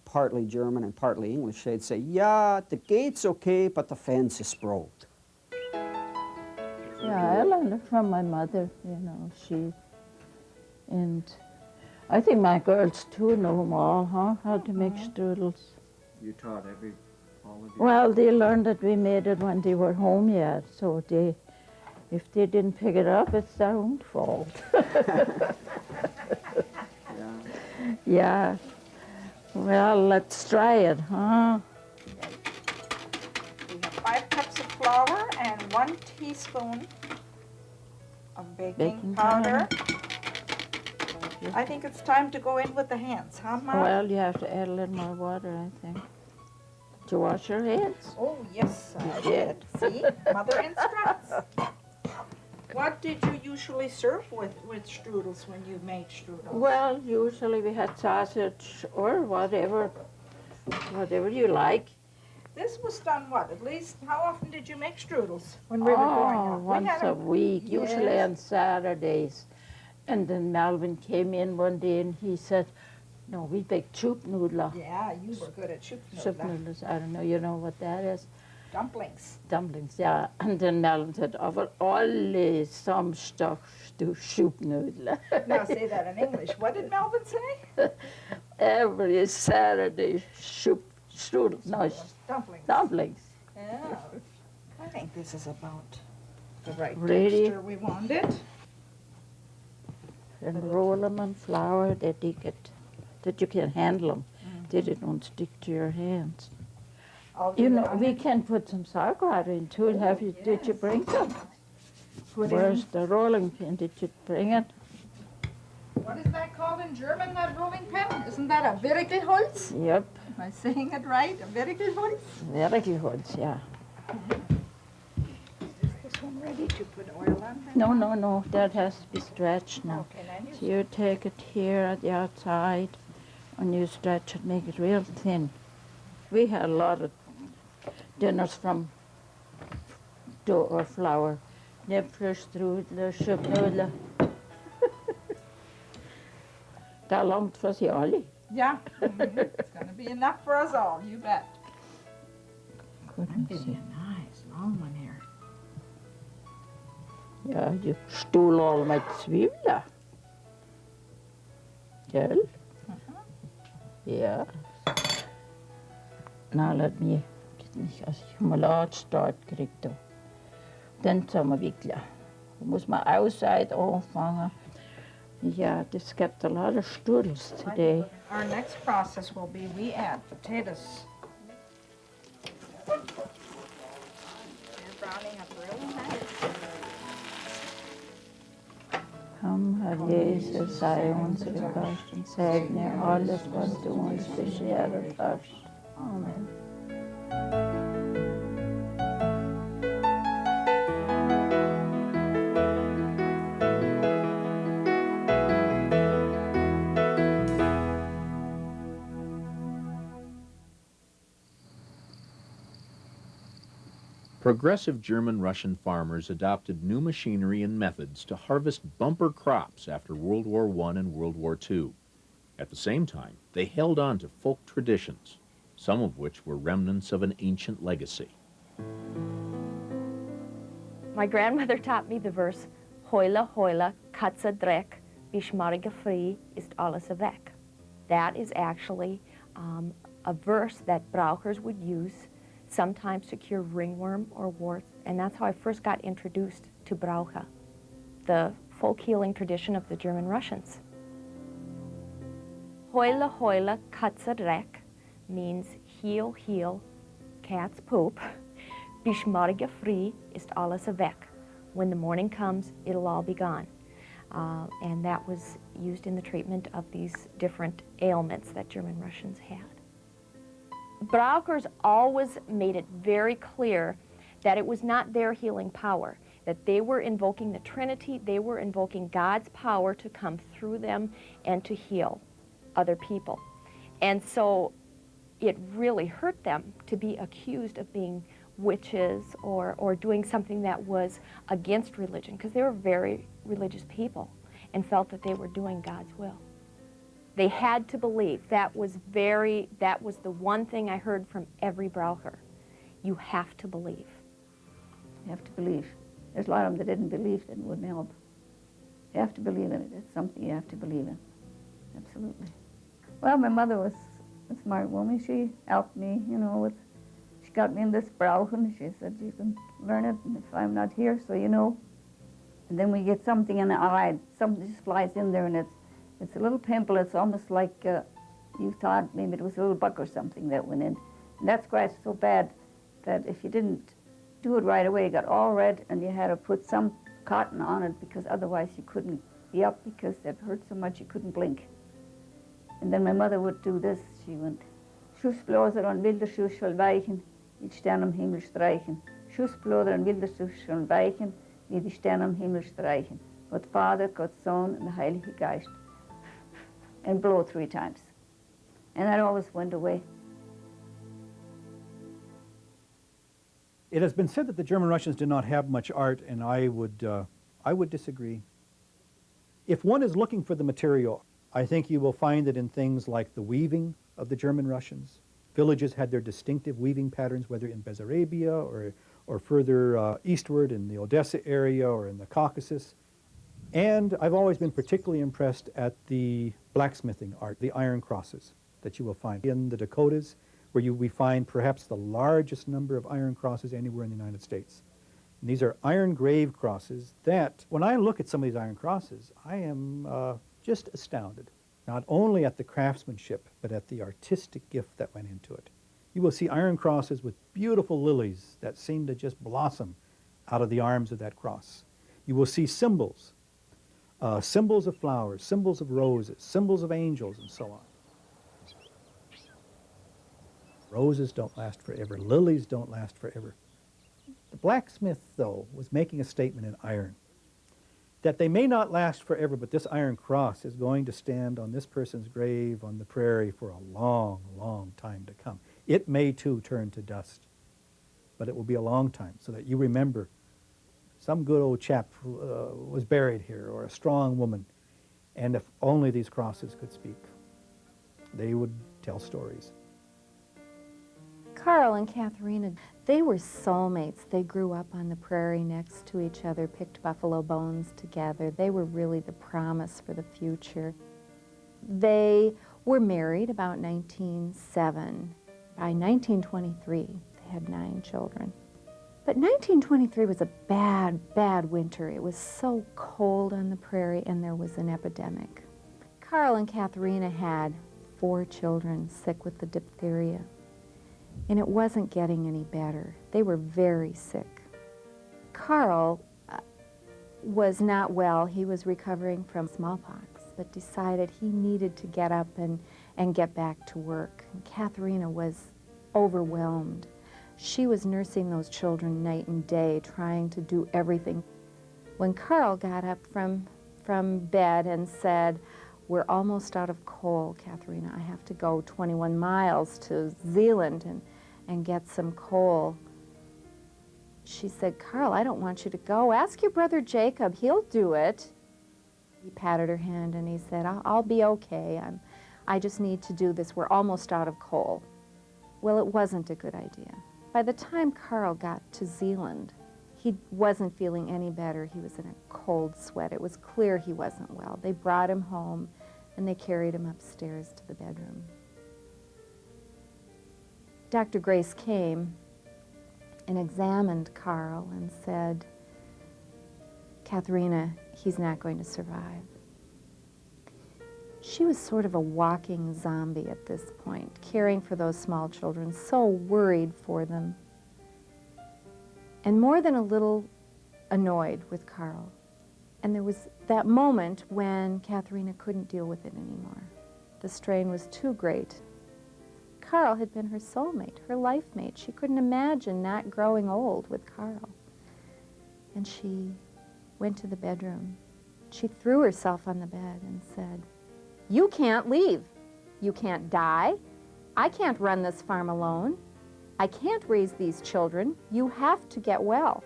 partly German and partly English. They'd say, "Ja, the gate's okay, but the fence is broke." Yeah, I learned it from my mother, you know, and I think my girls too know them all, huh, how to make strudels. You taught all of you? Well, they learned that we made it when they were home yet, so if they didn't pick it up, it's their own fault. Yeah. Well, let's try it, huh? We have 5 cups of flour and 1 teaspoon of baking powder. I think it's time to go in with the hands, huh, Mom? Well, you have to add a little more water, I think. Did you wash your hands? Oh, yes, I You did. did. See? Mother instructs. What did you usually serve with strudels when you made strudels? Well, usually we had sausage or whatever you like. This was done what? At least, how often did you make strudels when we were growing up? Once a week, usually Yes. on Saturdays. And then Melvin came in one day and he said, no, we bake choopnoodler. Yeah, you were good at choopnoodler. Choopnoodlers, I don't know, you know what that is? Dumplings. Dumplings, yeah. And then Melvin said, aber alle Samstag do choopnoodler. Now say that in English. What did Melvin say? Every Saturday, strudels, no, Dumplings. dumplings. Yeah. I think this is about the right Ready? texture we wanted. And roll them in flour that you can handle them, that they don't stick to your hands. You know, we can put some sauerkraut into it. Did you bring some? Where's the rolling pin? Did you bring it? What is that called in German, that rolling pin? Isn't that a Virkelholz? Yep. Am I saying it right? A Virkelholz? Virkelholz, yeah. Is this one ready to put oil on? No, that has to be stretched now. Okay, then you So you take it here at the outside and you stretch it, make it real thin. We had a lot of dinners from dough or flour. Knipperstrudler, choopnoodler. Dat langt voor ze alle. Yeah. It's going to be enough for us all, you bet. Couldn't Give see. me a nice long one here. Ja, je stoel al met zwiebelen. Gell? Ja. Nou, laat me niet als ik hem laat start krijg. Dan zijn we wikkelen. Dan moet maar outside aanvangen. Ja, this kept a lot of strudels today. Our next process will be we add potatoes. They're browning up really nice. Ham, Herr Jesus, sei uns gekost und segne alles, was du uns beschert hast. Amen. Progressive German-Russian farmers adopted new machinery and methods to harvest bumper crops after World War I and World War II. At the same time, they held on to folk traditions, some of which were remnants of an ancient legacy. My grandmother taught me the verse, Heule, heule, Katze dreck, bis morgen früh ist alles weg. That is actually a verse that Brauchers would use sometimes to cure ringworm or warts, and that's how I first got introduced to Brauche, the folk healing tradition of the German Russians. Heule, heule, Katze dreck means heal, heal, cat's poop. Bis morgen früh ist alles weg. When the morning comes, it'll all be gone. And that was used in the treatment of these different ailments that German Russians had. Brauchers always made it very clear that it was not their healing power, that they were invoking the Trinity, they were invoking God's power to come through them and to heal other people. And so it really hurt them to be accused of being witches or doing something that was against religion, because they were very religious people and felt that they were doing God's will. They had to believe. That was the one thing I heard from every Braucher. You have to believe. You have to believe. There's a lot of them that didn't believe that it wouldn't help. You have to believe in it. It's something you have to believe in. Absolutely. Well, my mother was a smart woman. She helped me, you know, she got me in this Brauchen. She said, you can learn it and if I'm not here, so you know. And then we get something in the eye. Something just flies in there, and it's a little pimple. It's almost like you thought maybe it was a little bug or something that went in. And that scratched so bad that if you didn't do it right away, it got all red, and you had to put some cotton on it because otherwise you couldn't be up because it hurt so much you couldn't blink. And then my mother would do this. She went, Schussblaser an wilder Schuss soll weichen, wie die Sterne am Himmel streichen. Schussblaser an wilder Schuss soll weichen, wie die Sterne am Himmel streichen. God Father, God Son, and the Heilige Geist. And blow 3 times. And that always went away. It has been said that the German Russians did not have much art, and I would disagree. If one is looking for the material, I think you will find it in things like the weaving of the German Russians. Villages had their distinctive weaving patterns, whether in Bessarabia or further eastward in the Odessa area or in the Caucasus. And I've always been particularly impressed at the blacksmithing art, the iron crosses that you will find in the Dakotas, where we find perhaps the largest number of iron crosses anywhere in the United States. And these are iron grave crosses that, when I look at some of these iron crosses, I am just astounded, not only at the craftsmanship, but at the artistic gift that went into it. You will see iron crosses with beautiful lilies that seem to just blossom out of the arms of that cross. You will see symbols, symbols of flowers, symbols of roses, symbols of angels, and so on. Roses don't last forever. Lilies don't last forever. The blacksmith, though, was making a statement in iron that they may not last forever, but this iron cross is going to stand on this person's grave on the prairie for a long, long time to come. It may, too, turn to dust, but it will be a long time so that you remember some good old chap was buried here, or a strong woman, and if only these crosses could speak, they would tell stories. Carl and Katharina, they were soulmates. They grew up on the prairie next to each other, picked buffalo bones together. They were really the promise for the future. They were married about 1907. By 1923, they had 9 children. But 1923 was a bad, bad winter. It was so cold on the prairie, and there was an epidemic. Carl and Katharina had 4 children sick with the diphtheria. And it wasn't getting any better. They were very sick. Carl was not well. He was recovering from smallpox, but decided he needed to get up and get back to work. And Katharina was overwhelmed. She was nursing those children night and day, trying to do everything. When Carl got up from bed and said, "We're almost out of coal, Katharina. I have to go 21 miles to Zealand and get some coal." She said, "Carl, I don't want you to go. Ask your brother Jacob. He'll do it." He patted her hand and he said, I'll be okay. I just need to do this. We're almost out of coal." Well, it wasn't a good idea. By the time Carl got to Zealand, he wasn't feeling any better. He was in a cold sweat. It was clear he wasn't well. They brought him home, and they carried him upstairs to the bedroom. Dr. Grace came and examined Carl and said, "Katharina, he's not going to survive." She was sort of a walking zombie at this point, caring for those small children, so worried for them, and more than a little annoyed with Carl. And there was that moment when Katharina couldn't deal with it anymore. The strain was too great. Carl had been her soulmate, her life mate. She couldn't imagine not growing old with Carl. And she went to the bedroom. She threw herself on the bed and said, "You can't leave. You can't die. I can't run this farm alone. I can't raise these children. You have to get well."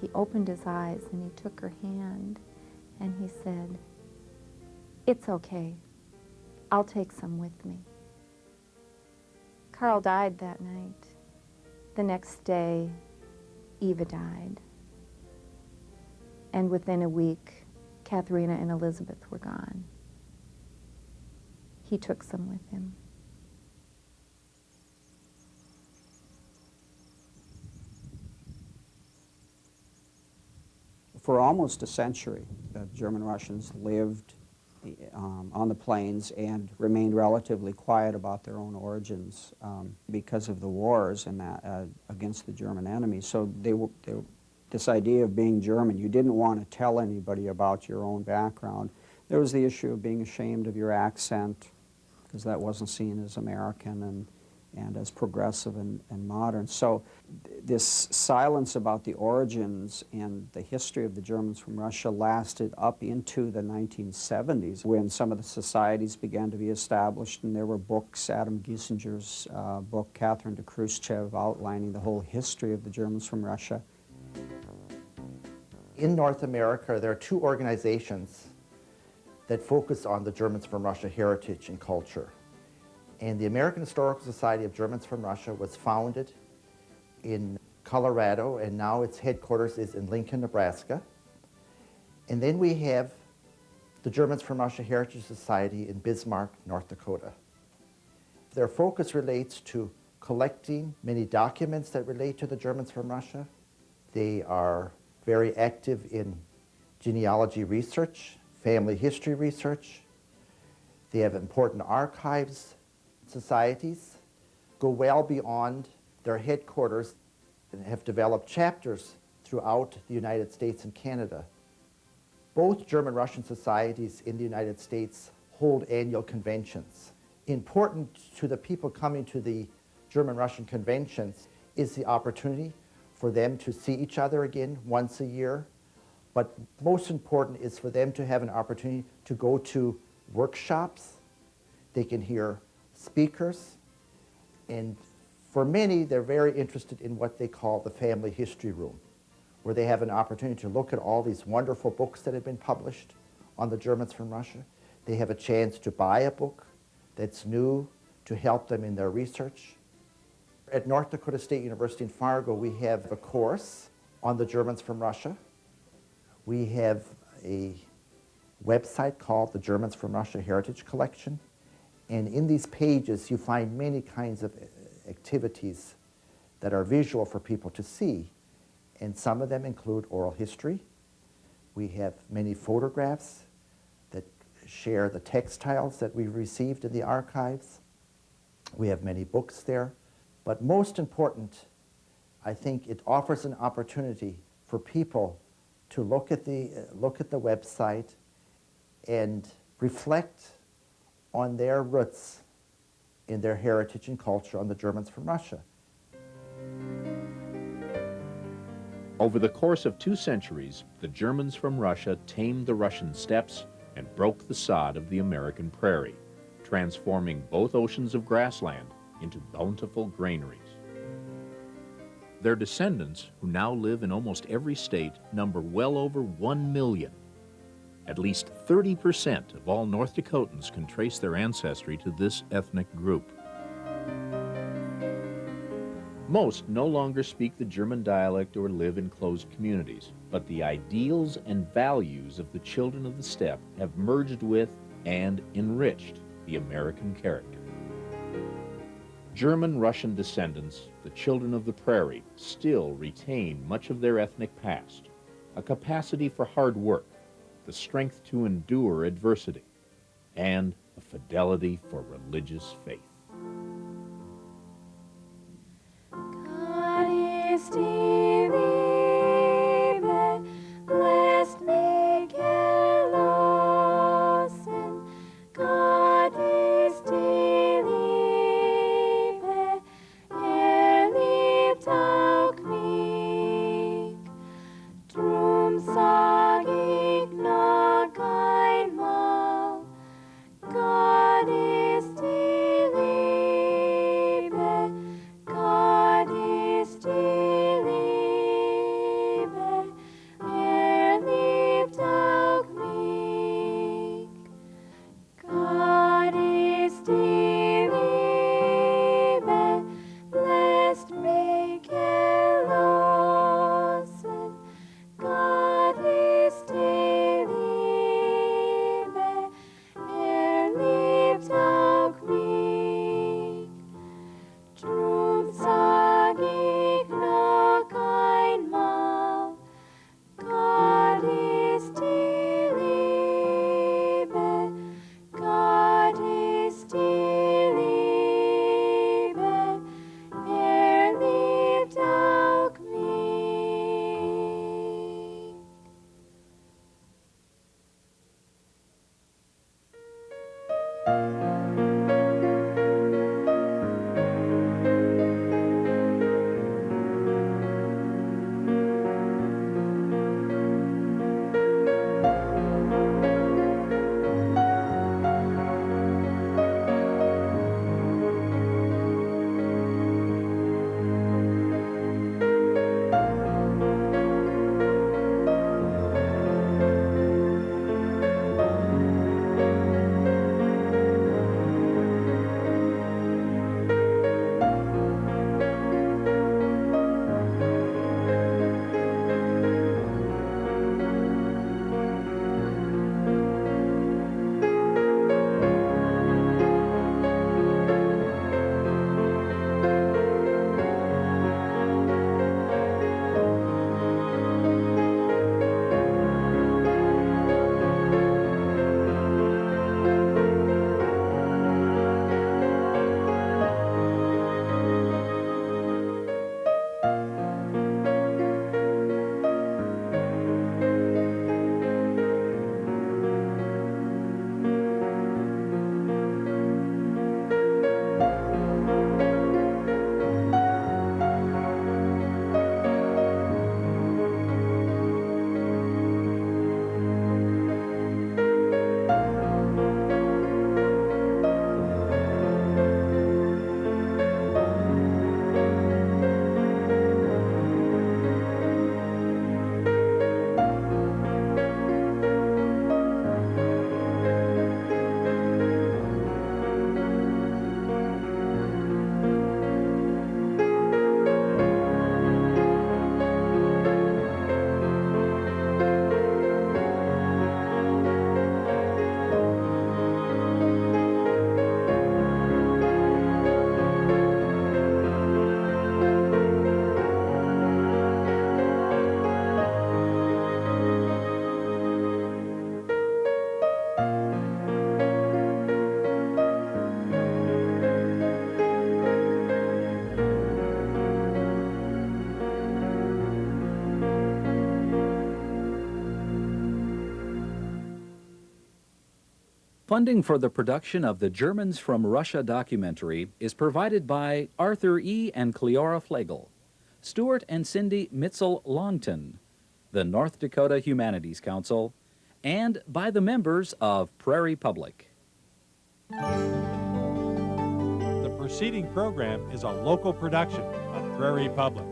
He opened his eyes and he took her hand and he said, "It's okay. I'll take some with me." Carl died that night. The next day, Eva died. And within a week, Katharina and Elizabeth were gone. He took some with him. For almost a century, the German Russians lived on the plains and remained relatively quiet about their own origins because of the wars and that against the German enemy. So this idea of being German, you didn't want to tell anybody about your own background. There was the issue of being ashamed of your accent because that wasn't seen as American and as progressive and modern. So this silence about the origins and the history of the Germans from Russia lasted up into the 1970s when some of the societies began to be established, and there were books, Adam Gissinger's book, Catherine de Khrushchev, outlining the whole history of the Germans from Russia. In North America, there are two organizations that focus on the Germans from Russia heritage and culture. And the American Historical Society of Germans from Russia was founded in Colorado, and now its headquarters is in Lincoln, Nebraska. And then we have the Germans from Russia Heritage Society in Bismarck, North Dakota. Their focus relates to collecting many documents that relate to the Germans from Russia. They are very active in genealogy research, family history research. They have important archives societies, go well beyond their headquarters and have developed chapters throughout the United States and Canada. Both German-Russian societies in the United States hold annual conventions. Important to the people coming to the German-Russian conventions is the opportunity for them to see each other again once a year, but most important is for them to have an opportunity to go to workshops. They can hear speakers, and for many, they're very interested in what they call the family history room, where they have an opportunity to look at all these wonderful books that have been published on the Germans from Russia. They have a chance to buy a book that's new to help them in their research. At North Dakota State University in Fargo, we have a course on the Germans from Russia. We have a website called the Germans from Russia Heritage Collection. And in these pages, you find many kinds of activities that are visual for people to see. And some of them include oral history. We have many photographs that share the textiles that we've received in the archives. We have many books there. But most important, I think it offers an opportunity for people to look at the website and reflect on their roots in their heritage and culture on the Germans from Russia. Over the course of 2 centuries, the Germans from Russia tamed the Russian steppes and broke the sod of the American prairie, transforming both oceans of grassland into bountiful granaries. Their descendants, who now live in almost every state, number well over 1 million. At least 30% of all North Dakotans can trace their ancestry to this ethnic group. Most no longer speak the German dialect or live in closed communities, but the ideals and values of the children of the steppe have merged with and enriched the American character. German-Russian descendants, the children of the prairie, still retain much of their ethnic past, a capacity for hard work, the strength to endure adversity, and a fidelity for religious faith. God ist die Liebe, lässt mich erlösen. God ist die Liebe. Funding for the production of the Germans from Russia documentary is provided by Arthur E. and Cleora Flegel, Stuart and Cindy Mitzel-Longton, the North Dakota Humanities Council, and by the members of Prairie Public. The preceding program is a local production of Prairie Public.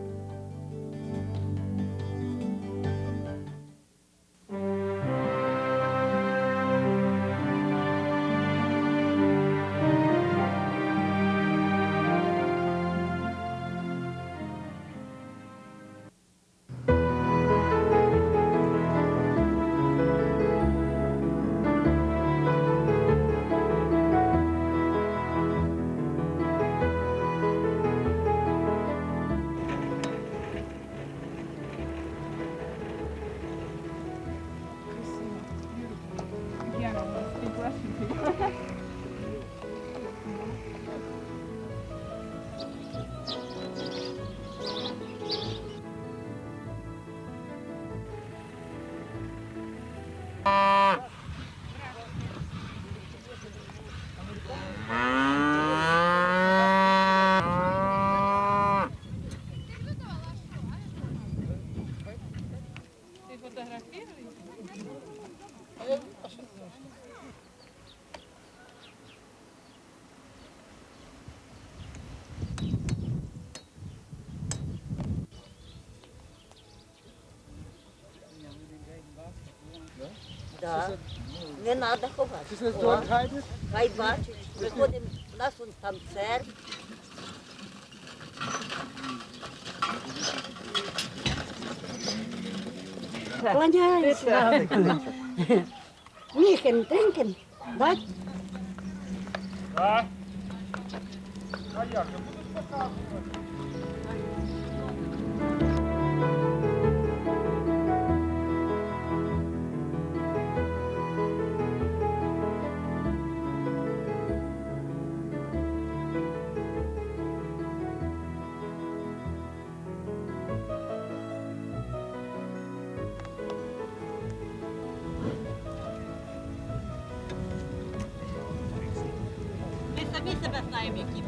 Да. Не надо ховати. Хай бачить. Виходимо, у нас вон там церква. Кланяйся. Міхен, тринкен, бач? Так? А як же будеш показувати? Ми самі себе знаємо, які ми.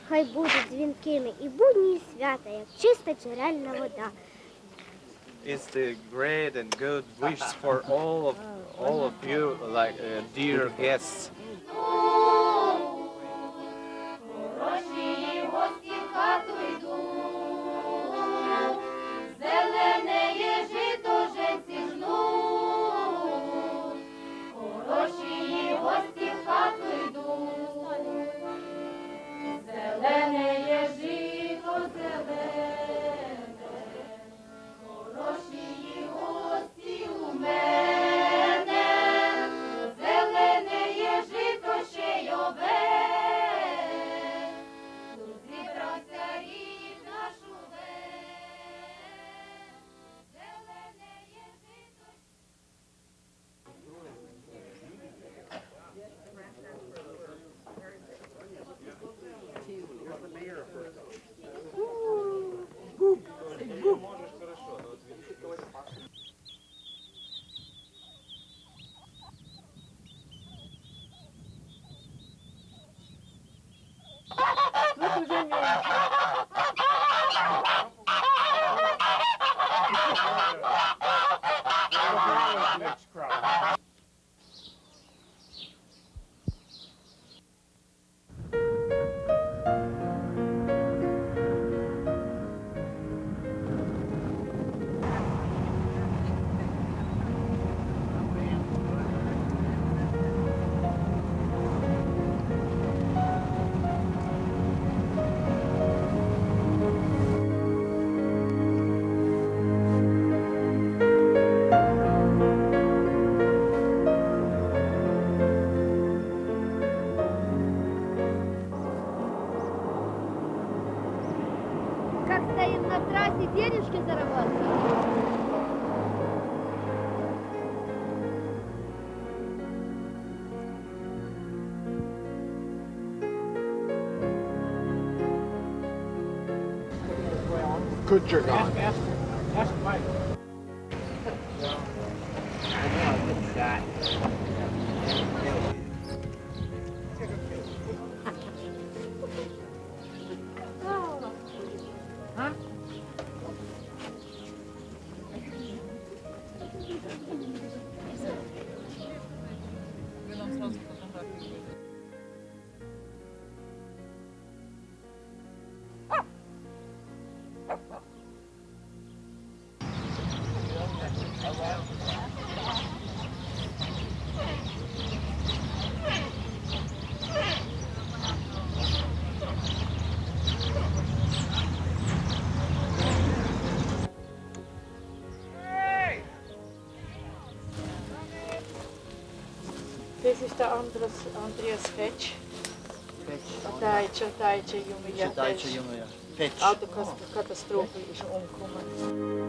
Хай будуть дзвінкими і будні, і свята, як чиста джерельна вода. It's the great and good wish for all of you, like dear guests. Хороші гості в хату йдуть, зелене є жито женці жнуть. Хороші гості в хату йдуть, зелене є жито зелене. Хороші гості у мене, зелене є жито ще й овес. Тут зібрався рід наш увесь, зелене є жито. Как стоим на трассе, денежки заработать. Good jerk on. Ask Mike. Das ist der Andreas Fetsch. Ein deutscher Junge. Ja, der deutsche Junge, ja. Fetsch. Autokatastrophe ist umgekommen.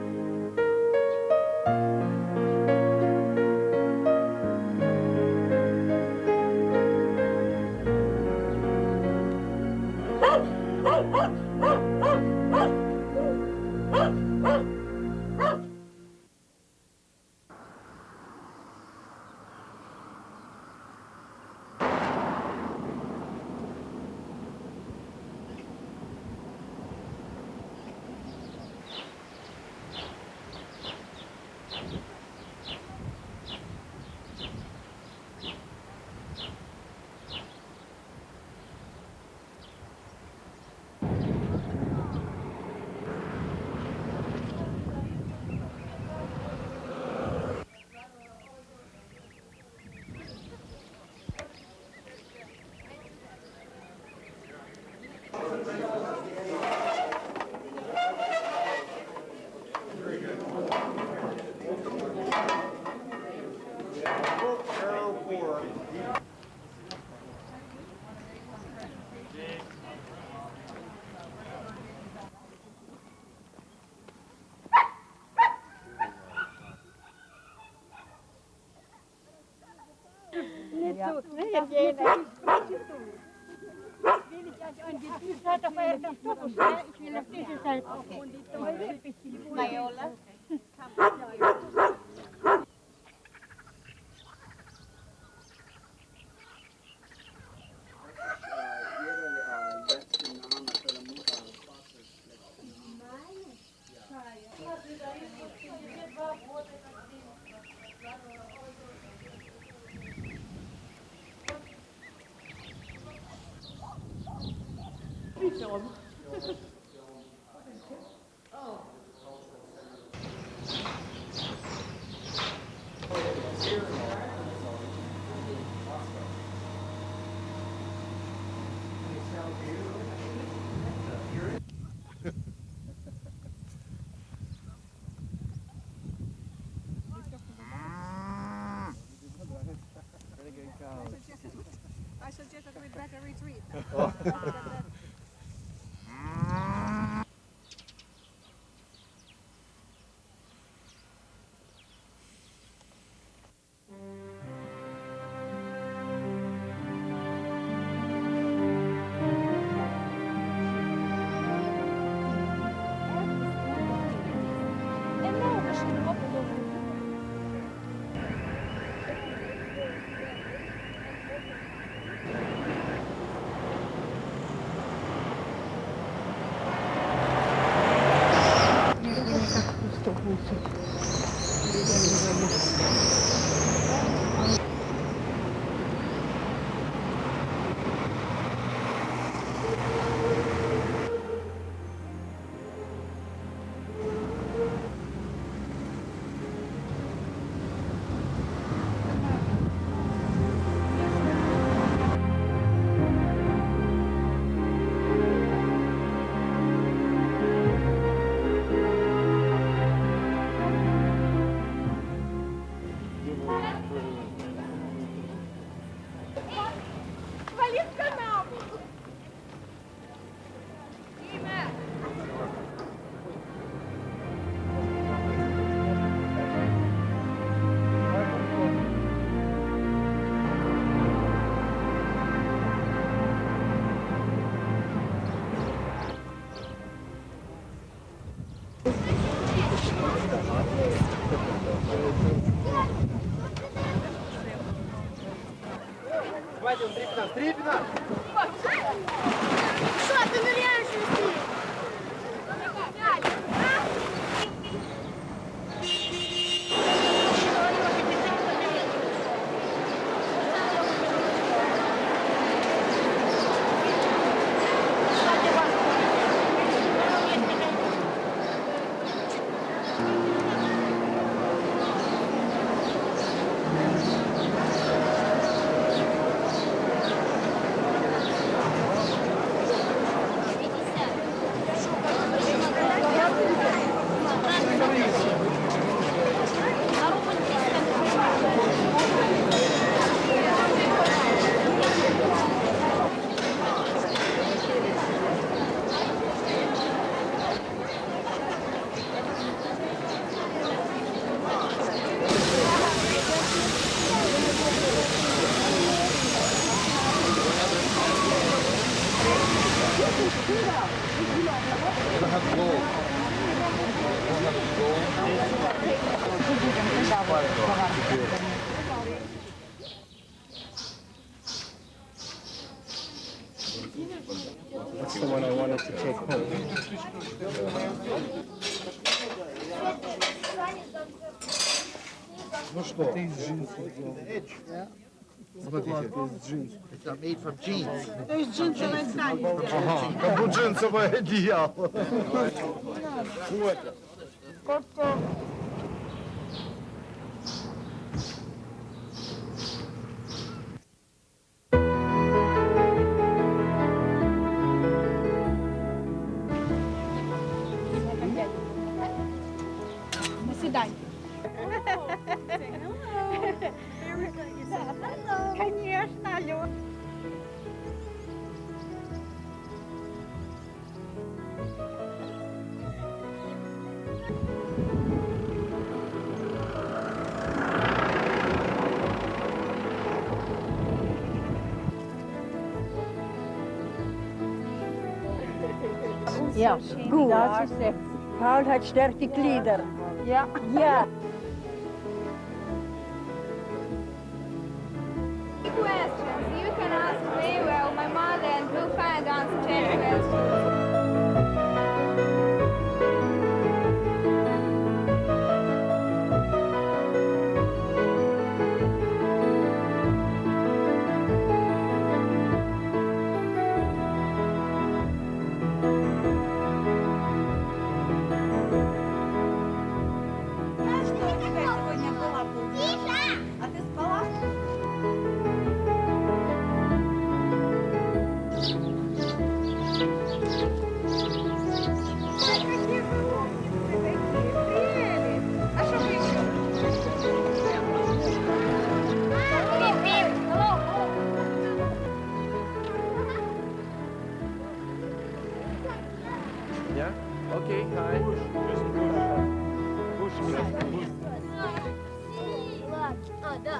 Nicht so. Das will ich ein Gefühl hat auf einer Stufe. Ich will auf diese Seite. Majola. I suggest that we'd better retreat. Що ти ныряєш усі? the one I wanted to take home. Ну что? Это из джинсов. It's made from jeans. То есть джинсовое ткань. Ага, как бы джинсовое одеяло. До свидания. Конечно, Алёна. Ja, gut. Das ist es. Paul hat starke Glieder. Ja. Ja. Questions you can ask me, well, my mother, and we'll find answer to any questions. А ты спала? Yeah? Okay, hi. А, да.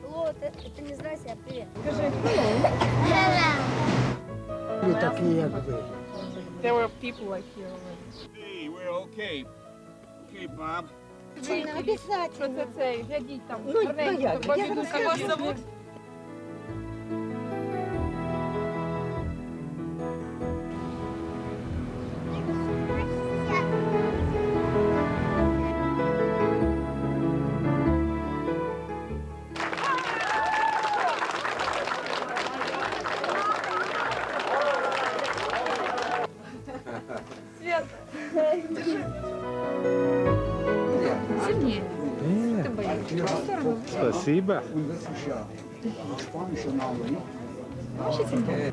Вот, это не здрасте, а привет. Скажи. Не такие, як ви. There were people like you already. Hey, we're okay. Okay, Bob. Що це цей? Глядіть там. Ну, як? Кого Я розкажу. зовут? Свет. Сильнее. Ты боишься. Спасибо. Вообще сильнее.